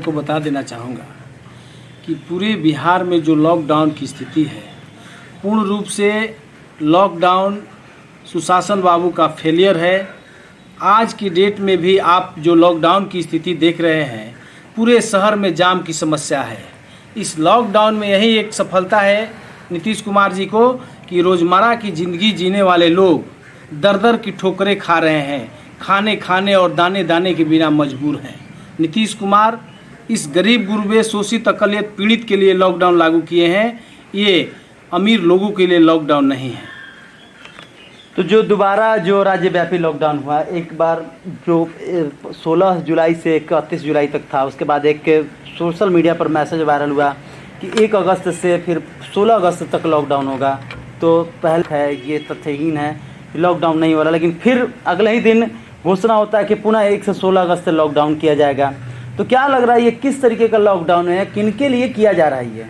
आपको बता देना चाहूँगा कि पूरे बिहार में जो लॉकडाउन की स्थिति है, पूर्ण रूप से लॉकडाउन सुशासन बाबू का फेलियर है। आज की डेट में भी आप जो लॉकडाउन की स्थिति देख रहे हैं, पूरे शहर में जाम की समस्या है। इस लॉकडाउन में यही एक सफलता है नीतीश कुमार जी को कि रोज़मर्रा की ज़िंदगी जीने वाले लोग दर दर की ठोकरें खा रहे हैं, खाने और दाने दाने के बिना मजबूर हैं। नीतीश कुमार इस गरीब गुरबे शोषित अकलियत पीड़ित के लिए लॉकडाउन लागू किए हैं, ये अमीर लोगों के लिए लॉकडाउन नहीं है। तो जो दोबारा जो राज्यव्यापी लॉकडाउन हुआ, एक बार जो 16 जुलाई से 31 जुलाई तक था, उसके बाद एक सोशल मीडिया पर मैसेज वायरल हुआ कि 1 अगस्त से फिर 16 अगस्त तक लॉकडाउन होगा। तो पहले है ये तथ्यहीन है, लॉकडाउन नहीं हो रहा, लेकिन फिर अगले ही दिन घोषणा होता है कि पुनः 1 से 16 अगस्त से लॉकडाउन किया जाएगा। तो क्या लग रहा है ये किस तरीके का लॉकडाउन है, किनके लिए किया जा रहा है? ये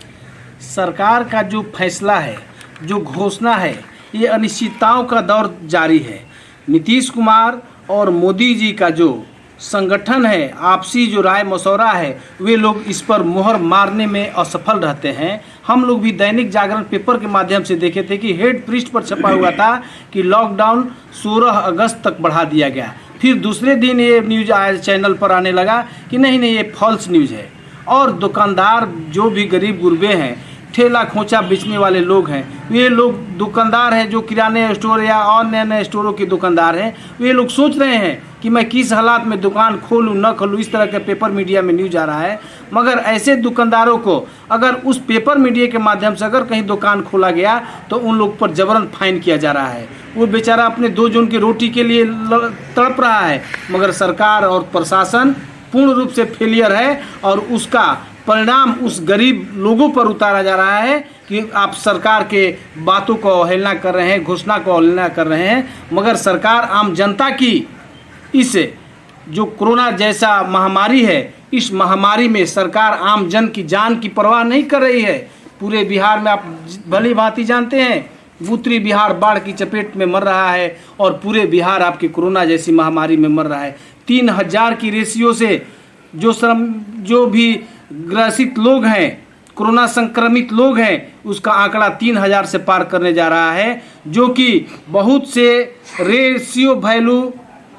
सरकार का जो फैसला है, जो घोषणा है, ये अनिश्चितताओं का दौर जारी है। नीतीश कुमार और मोदी जी का जो संगठन है, आपसी जो राय मशवरा है, वे लोग इस पर मुहर मारने में असफल रहते हैं। हम लोग भी दैनिक जागरण पेपर के माध्यम से देखे थे कि हेड पृष्ठ पर छपा हुआ था कि लॉकडाउन 16 अगस्त तक बढ़ा दिया गया। फिर दूसरे दिन ये न्यूज़ चैनल पर आने लगा कि नहीं ये फॉल्स न्यूज़ है। और दुकानदार जो भी गरीब गुरबे हैं, ठेला खोंचा बेचने वाले लोग हैं, वे लोग दुकानदार हैं जो किराने स्टोर या और नए स्टोरों के दुकानदार हैं, वे लोग सोच रहे हैं कि मैं किस हालात में दुकान खोलूं न खोलूं। इस तरह के पेपर मीडिया में न्यूज आ रहा है। मगर ऐसे दुकानदारों को अगर उस पेपर मीडिया के माध्यम से अगर कहीं दुकान खोला गया तो उन लोग पर जबरन फाइन किया जा रहा है। वो बेचारा अपने 2 जून की रोटी के लिए तड़प रहा है, मगर सरकार और प्रशासन पूर्ण रूप से फेलियर है और उसका परिणाम उस गरीब लोगों पर उतारा जा रहा है कि आप सरकार के बातों को अवहेलना कर रहे हैं, घोषणा को अवहेलना कर रहे हैं। मगर सरकार आम जनता की इस जो कोरोना जैसा महामारी है, इस महामारी में सरकार आम जन की जान की परवाह नहीं कर रही है। पूरे बिहार में आप भली भांति जानते हैं, उत्तरी बिहार बाढ़ की चपेट में मर रहा है और पूरे बिहार आपके कोरोना जैसी महामारी में मर रहा है। 3000 की रेशियो से जो भी ग्रसित लोग हैं, कोरोना संक्रमित लोग हैं, उसका आंकड़ा 3000 से पार करने जा रहा है, जो कि बहुत से रेशियो वैल्यू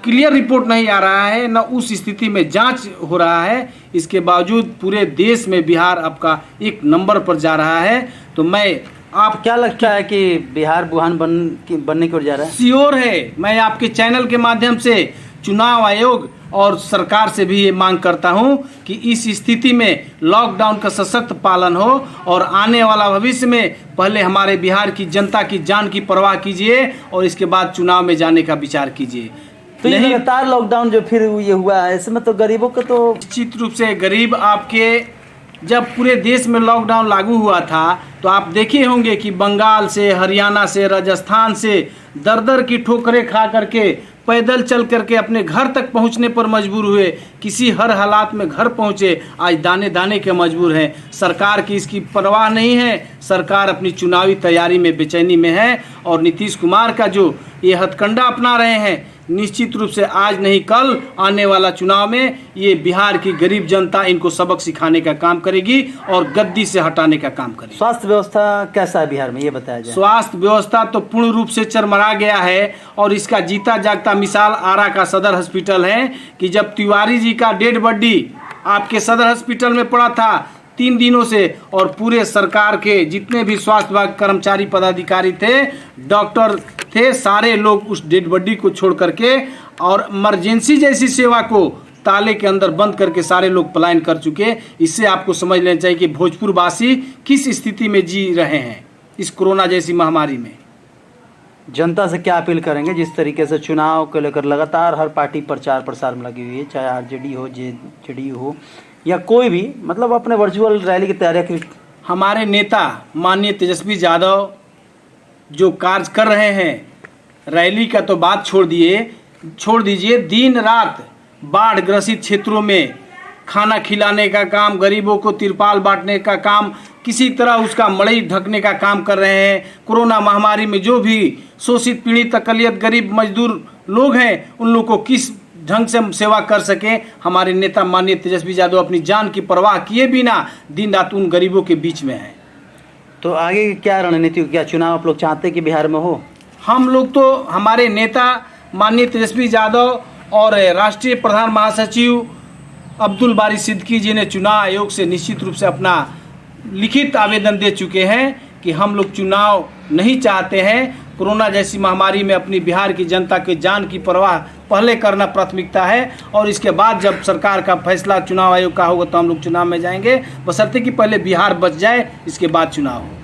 क्लियर रिपोर्ट नहीं आ रहा है, न उस स्थिति में जांच हो रहा है। इसके बावजूद पूरे देश में बिहार आपका 1 नंबर पर जा रहा है। तो मैं आप क्या लगता है कि बिहार वुहान बनने की ओर जा रहा है? श्योर है। मैं आपके चैनल के माध्यम से चुनाव आयोग और सरकार से भी ये मांग करता हूं कि इस स्थिति में लॉकडाउन का सशक्त पालन हो और आने वाला भविष्य में पहले हमारे बिहार की जनता की जान की परवाह कीजिए और इसके बाद चुनाव में जाने का विचार कीजिए। तो ये लगातार लॉकडाउन जो फिर ये हुआ है, इसमें तो गरीबों का तो निश्चित रूप से गरीब आपके जब पूरे देश में लॉकडाउन लागू हुआ था तो आप देखे होंगे कि बंगाल से, हरियाणा से, राजस्थान से दर दर की ठोकरें खा करके पैदल चल करके अपने घर तक पहुंचने पर मजबूर हुए। किसी हर हालात में घर पहुंचे, आज दाने दाने के मजबूर हैं। सरकार की इसकी परवाह नहीं है। सरकार अपनी चुनावी तैयारी में बेचैनी में है और नीतीश कुमार का जो ये हथकंडा अपना रहे हैं, निश्चित रूप से आज नहीं कल आने वाला चुनाव में ये बिहार की गरीब जनता इनको सबक सिखाने का काम करेगी और गद्दी से हटाने का काम करेगी। स्वास्थ्य व्यवस्था कैसा है बिहार में, ये बताया जाए? स्वास्थ्य व्यवस्था तो पूर्ण रूप से चरमरा गया है और इसका जीता जागता मिसाल आरा का सदर हॉस्पिटल है कि जब तिवारी जी का डेड बॉडी आपके सदर हॉस्पिटल में पड़ा था 3 दिनों से, और पूरे सरकार के जितने भी स्वास्थ्य विभाग कर्मचारी पदाधिकारी थे, डॉक्टर थे, सारे लोग उस डेड बॉडी को छोड़ करके और इमरजेंसी जैसी सेवा को ताले के अंदर बंद करके सारे लोग पलायन कर चुके। इससे आपको समझ लेना चाहिए कि भोजपुर वासी किस स्थिति में जी रहे हैं इस कोरोना जैसी महामारी में। जनता से क्या अपील करेंगे? जिस तरीके से चुनाव को लेकर लगातार हर पार्टी प्रचार प्रसार में लगी हुई है, चाहे आरजेडी हो, जेडीयू हो या कोई भी, मतलब अपने वर्चुअल रैली की तैयारी। हमारे नेता माननीय तेजस्वी यादव जो कार्य कर रहे हैं, रैली का तो बात छोड़ दीजिए, दिन रात बाढ़ ग्रसित क्षेत्रों में खाना खिलाने का काम, गरीबों को तिरपाल बांटने का काम, किसी तरह उसका मड़ई ढकने का काम कर रहे हैं। कोरोना महामारी में जो भी शोषित पीड़ित अकलियत गरीब मजदूर लोग हैं, उन लोग को किस ढंग से हम सेवा कर सकें। हमारे नेता माननीय तेजस्वी यादव अपनी जान की परवाह किए बिना दिन रात उन गरीबों के बीच में हैं। तो आगे की क्या रणनीति, क्या चुनाव आप लोग चाहते हैं कि बिहार में हो? हम लोग तो हमारे नेता माननीय तेजस्वी यादव और राष्ट्रीय प्रधान महासचिव अब्दुल बारी सिद्दीकी जी ने चुनाव आयोग से निश्चित रूप से अपना लिखित आवेदन दे चुके हैं कि हम लोग चुनाव नहीं चाहते हैं। कोरोना जैसी महामारी में अपनी बिहार की जनता के जान की परवाह पहले करना प्राथमिकता है, और इसके बाद जब सरकार का फैसला चुनाव आयोग का होगा तो हम लोग चुनाव में जाएंगे, बशर्ते कि पहले बिहार बच जाए, इसके बाद चुनाव हो।